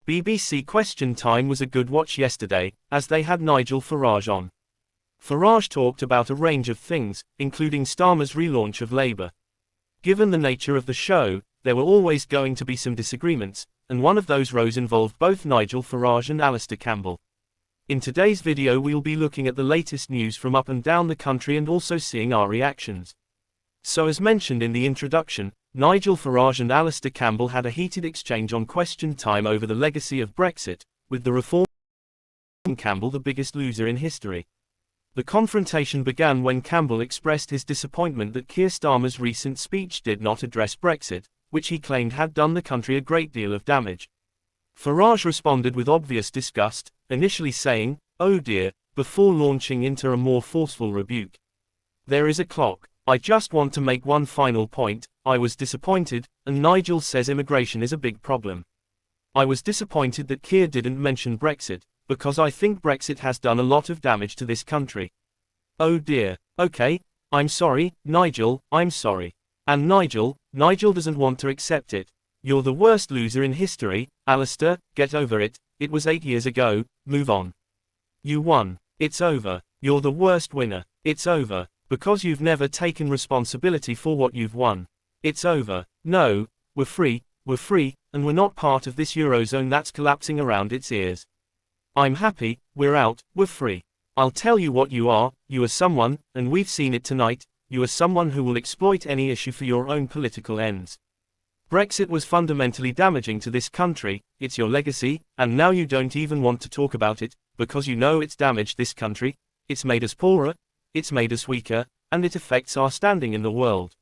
BBC Question Time was a good watch yesterday, as they had Nigel Farage on. Farage talked about a range of things, including Starmer's relaunch of Labour. Given the nature of the show, there were always going to be some disagreements, and one of those rows involved both Nigel Farage and Alastair Campbell. In today's video we'll be looking at the latest news from up and down the country and also seeing our reactions. So as mentioned in the introduction, Nigel Farage and Alastair Campbell had a heated exchange on Question Time over the legacy of Brexit, with the Reform Campbell the biggest loser in history. The confrontation began when Campbell expressed his disappointment that Keir Starmer's recent speech did not address Brexit, which he claimed had done the country a great deal of damage. Farage responded with obvious disgust, initially saying, "Oh dear," before launching into a more forceful rebuke. "There is a clock. I just want to make one final point. I was disappointed," and Nigel says immigration is a big problem. "I was disappointed that Keir didn't mention Brexit, because I think Brexit has done a lot of damage to this country." "Oh dear. Okay, I'm sorry, Nigel, I'm sorry." And Nigel doesn't want to accept it. "You're the worst loser in history, Alastair, get over it, it was 8 years ago, move on. You won. It's over. You're the worst winner. It's over. Because you've never taken responsibility for what you've won. It's over. No, we're free, and we're not part of this Eurozone that's collapsing around its ears. I'm happy, we're out, we're free. I'll tell you what you are someone, and we've seen it tonight, you are someone who will exploit any issue for your own political ends. Brexit was fundamentally damaging to this country, it's your legacy, and now you don't even want to talk about it, because you know it's damaged this country, it's made us poorer, it's made us weaker, and it affects our standing in the world.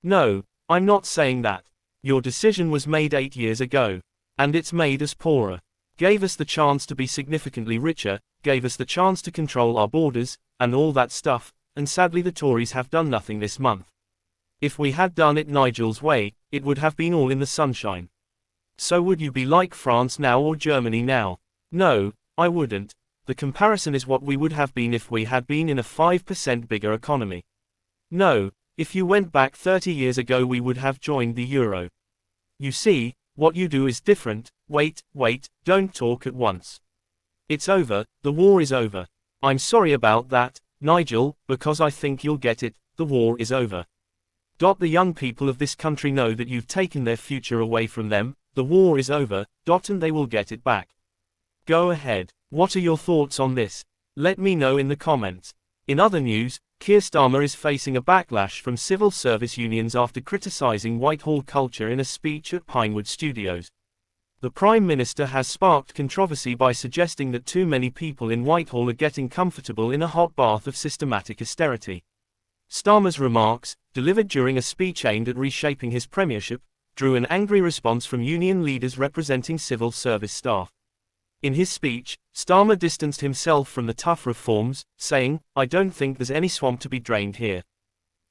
No, I'm not saying that. Your decision was made 8 years ago. And it's made us poorer. Gave us the chance to be significantly richer, gave us the chance to control our borders, and all that stuff, and sadly the Tories have done nothing this month. If we had done it Nigel's way, it would have been all in the sunshine. So would you be like France now or Germany now? No, I wouldn't. The comparison is what we would have been if we had been in a 5% bigger economy. No, if you went back 30 years ago we would have joined the euro. You see, what you do is different. Wait, don't talk at once. It's over, the war is over. I'm sorry about that, Nigel, because I think you'll get it, the war is over. The young people of this country know that you've taken their future away from them, the war is over, and they will get it back. Go ahead. What are your thoughts on this? Let me know in the comments. In other news, Keir Starmer is facing a backlash from civil service unions after criticizing Whitehall culture in a speech at Pinewood Studios. The Prime Minister has sparked controversy by suggesting that too many people in Whitehall are getting comfortable in a hot bath of systematic austerity. Starmer's remarks, delivered during a speech aimed at reshaping his premiership, drew an angry response from union leaders representing civil service staff. In his speech, Starmer distanced himself from the tough reforms, saying, "I don't think there's any swamp to be drained here."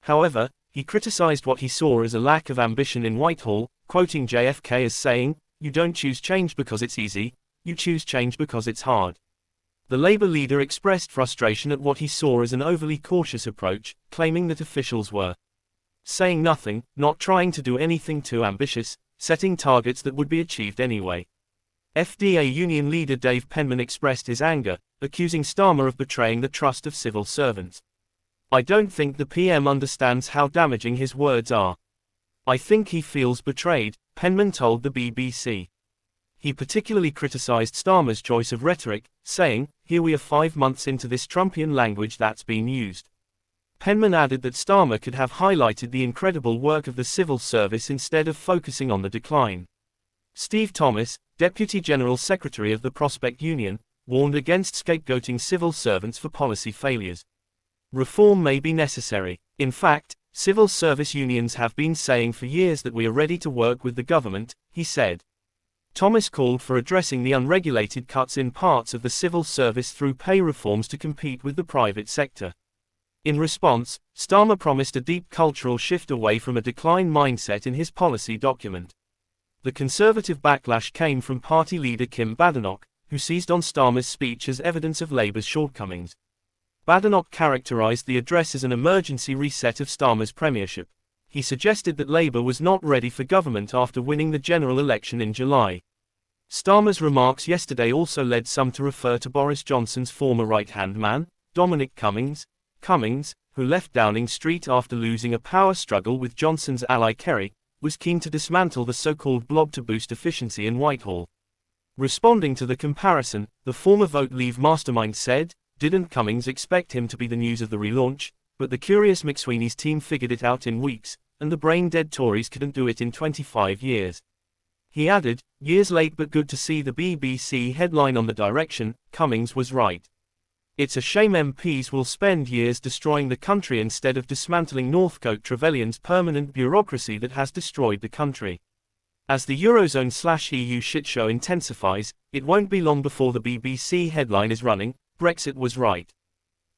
However, he criticized what he saw as a lack of ambition in Whitehall, quoting JFK as saying, "You don't choose change because it's easy, you choose change because it's hard." The Labour leader expressed frustration at what he saw as an overly cautious approach, claiming that officials were saying nothing, not trying to do anything too ambitious, setting targets that would be achieved anyway. FDA union leader Dave Penman expressed his anger, accusing Starmer of betraying the trust of civil servants. "I don't think the PM understands how damaging his words are. I think he feels betrayed," Penman told the BBC. He particularly criticized Starmer's choice of rhetoric, saying, "Here we are 5 months into this Trumpian language that's being used." Penman added that Starmer could have highlighted the incredible work of the civil service instead of focusing on the decline. Steve Thomas, Deputy General Secretary of the Prospect Union, warned against scapegoating civil servants for policy failures. Reform may be necessary. In fact, civil service unions have been saying for years that we are ready to work with the government, he said. Thomas called for addressing the unregulated cuts in parts of the civil service through pay reforms to compete with the private sector. In response, Starmer promised a deep cultural shift away from a decline mindset in his policy document. The Conservative backlash came from party leader Kim Badenoch, who seized on Starmer's speech as evidence of Labour's shortcomings. Badenoch characterised the address as an emergency reset of Starmer's premiership. He suggested that Labour was not ready for government after winning the general election in July. Starmer's remarks yesterday also led some to refer to Boris Johnson's former right-hand man, Dominic Cummings, who left Downing Street after losing a power struggle with Johnson's ally Kerry, was keen to dismantle the so-called blob to boost efficiency in Whitehall. Responding to the comparison, the former Vote Leave mastermind said, "Didn't Cummings expect him to be the news of the relaunch, but the curious McSweeney's team figured it out in weeks, and the brain-dead Tories couldn't do it in 25 years. He added, "Years late but good to see the BBC headline on the direction, Cummings was right. It's a shame MPs will spend years destroying the country instead of dismantling Northcote Trevelyan's permanent bureaucracy that has destroyed the country. As the Eurozone/EU shitshow intensifies, it won't be long before the BBC headline is running, Brexit was right."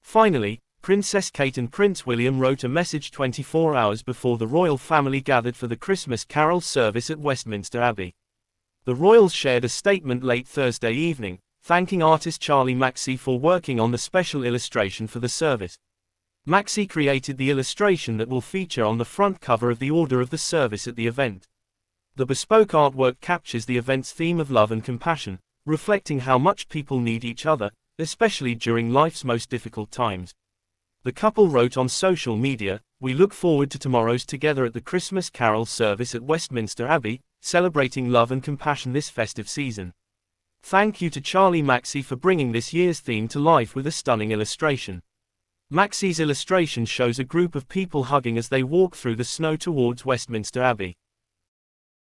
Finally, Princess Kate and Prince William wrote a message 24 hours before the royal family gathered for the Christmas carol service at Westminster Abbey. The royals shared a statement late Thursday evening, thanking artist Charlie Maxey for working on the special illustration for the service. Maxey created the illustration that will feature on the front cover of the order of the service at the event. The bespoke artwork captures the event's theme of love and compassion, reflecting how much people need each other, especially during life's most difficult times. The couple wrote on social media, "We look forward to tomorrow's together at the Christmas carol service at Westminster Abbey, celebrating love and compassion this festive season. Thank you to Charlie Maxey for bringing this year's theme to life with a stunning illustration." Maxey's illustration shows a group of people hugging as they walk through the snow towards Westminster Abbey.